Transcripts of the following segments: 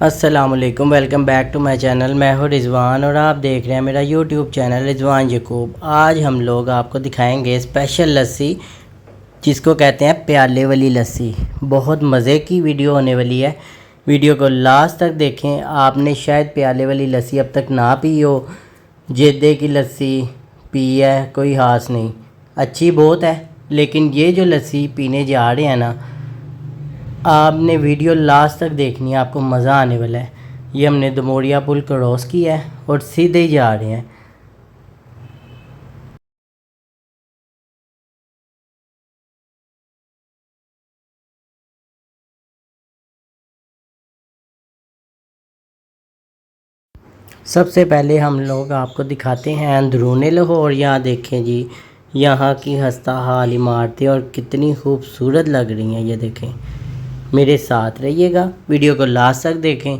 अस्सलामुअलैकुम, welcome back to my channel. मैं हूं रिजवान और आप देख रहे हैं मेरा यूट्यूब चैनल रिजवान यकूब। आज हम लोग आपको दिखाएंगे स्पेशल लस्सी, जिसको कहते हैं प्याले वाली लस्सी। बहुत मज़े की वीडियो होने वाली है, वीडियो को लास्ट तक देखें। आपने शायद प्याले वाली लस्सी अब तक ना पी हो, जेदे की लस्सी पी है, कोई हास नहीं, अच्छी बहुत है। लेकिन ये जो लस्सी पीने जा रहे हैं ना, आपने वीडियो लास्ट तक देखनी है, आपको मज़ा आने वाला है। ये हमने दमोरिया पुल क्रॉस किया है और सीधे ही जा रहे हैं। सबसे पहले हम लोग आपको दिखाते हैं अंदरूनी लाहौर। यहाँ देखें जी, यहाँ की हस्ता हाल इमारतें और कितनी खूबसूरत लग रही हैं। ये देखें, मेरे साथ रहिएगा, वीडियो को लास्ट तक देखें।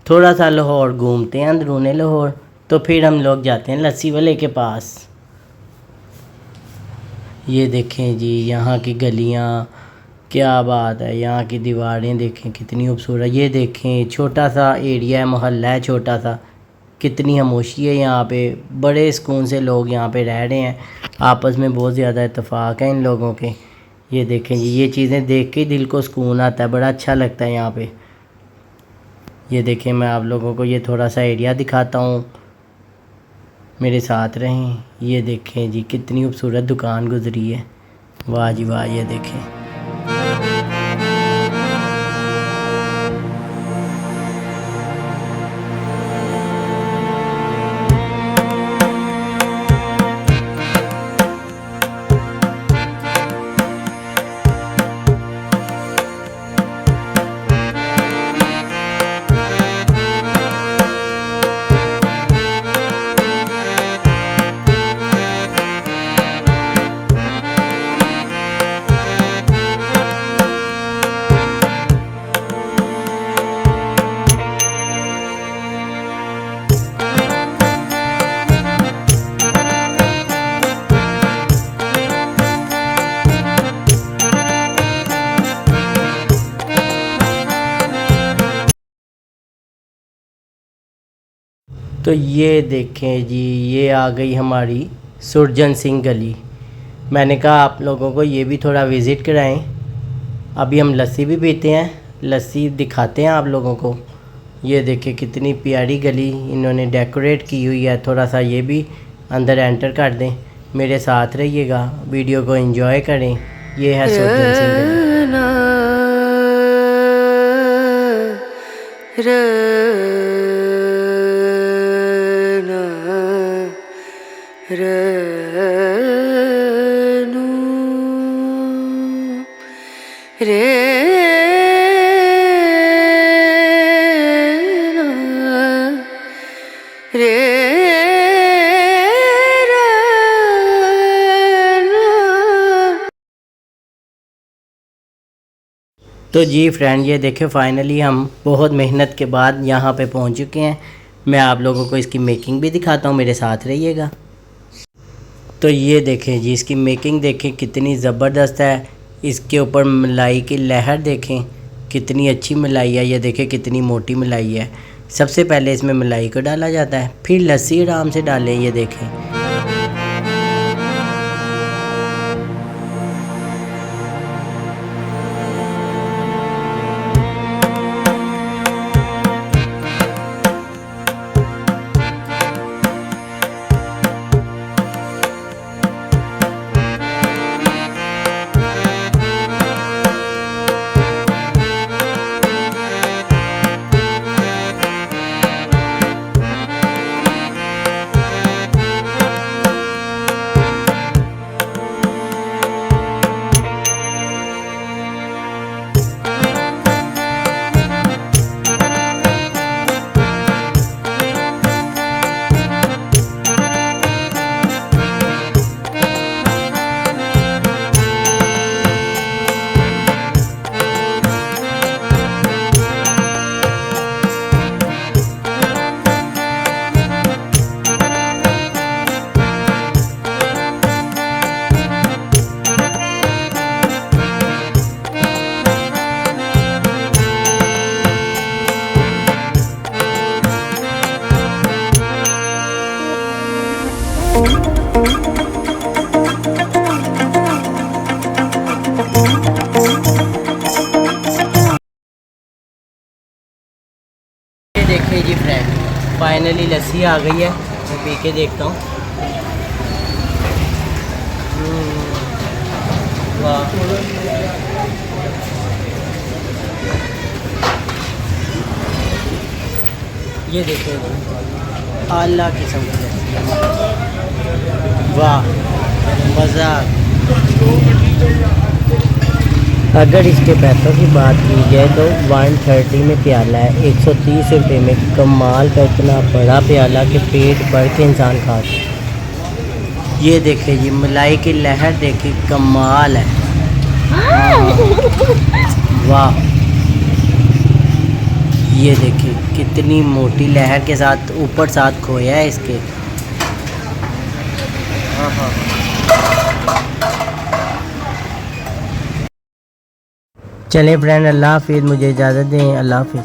थोड़ा सा लाहौर घूमते हैं, अंदरूनी लाहौर, तो फिर हम लोग जाते हैं लस्सी वाले के पास। ये देखें जी, यहाँ की गलियाँ, क्या बात है। यहाँ की दीवारें देखें कितनी खूबसूरत। ये देखें, छोटा सा एरिया है, मोहल्ला है छोटा सा, कितनी खामोशी है यहाँ पे। बड़े सुकून से लोग यहाँ पे रह रहे हैं, आपस में बहुत ज़्यादा इत्तेफाक है इन लोगों के। ये देखें जी, ये चीज़ें देख के दिल को सुकून आता है, बड़ा अच्छा लगता है यहाँ पे। ये देखें, मैं आप लोगों को ये थोड़ा सा एरिया दिखाता हूँ, मेरे साथ रहें। ये देखें जी, कितनी खूबसूरत दुकान गुजरी है, वाह जी वाह। ये देखें, तो ये देखें जी, ये आ गई हमारी सुरजन सिंह गली। मैंने कहा आप लोगों को ये भी थोड़ा विज़िट कराएं। अभी हम लस्सी भी पीते हैं, लस्सी दिखाते हैं आप लोगों को। ये देखें कितनी प्यारी गली इन्होंने डेकोरेट की हुई है। थोड़ा सा ये भी अंदर एंटर कर दें, मेरे साथ रहिएगा, वीडियो को एंजॉय करें। ये है सुरजन सिंह तो जी फ्रेंड, ये देखें फाइनली हम बहुत मेहनत के बाद यहाँ पे पहुँच चुके हैं। मैं आप लोगों को इसकी मेकिंग भी दिखाता हूँ, मेरे साथ रहिएगा। तो ये देखें जी, इसकी मेकिंग देखें कितनी ज़बरदस्त है। इसके ऊपर मलाई की लहर देखें, कितनी अच्छी मलाई है। ये देखें कितनी मोटी मलाई है। सबसे पहले इसमें मलाई को डाला जाता है, फिर लस्सी आराम से डालें। ये देखें, देखिए जी फ्रेंड, फाइनली लस्सी आ गई है। मैं पी के देखता हूँ। वाह, ये देखिए आला किस्म की लस्सी है। वाह, मज़ा। अगर इसके पैसों की बात की जाए तो 130 में प्याला है, 130 रुपये में कमाल का इतना बड़ा प्याला कि पेट भर के इंसान खा सकता। ये देखिए जी मलाई की लहर, देखिए कमाल है। वाह, ये देखिए कितनी मोटी लहर के साथ ऊपर साथ खोया है इसके। हाँ हाँ, चलें फ्रेंड, अल्लाह हाफिज़। मुझे इजाज़त दें, अल्लाह हाफिज़।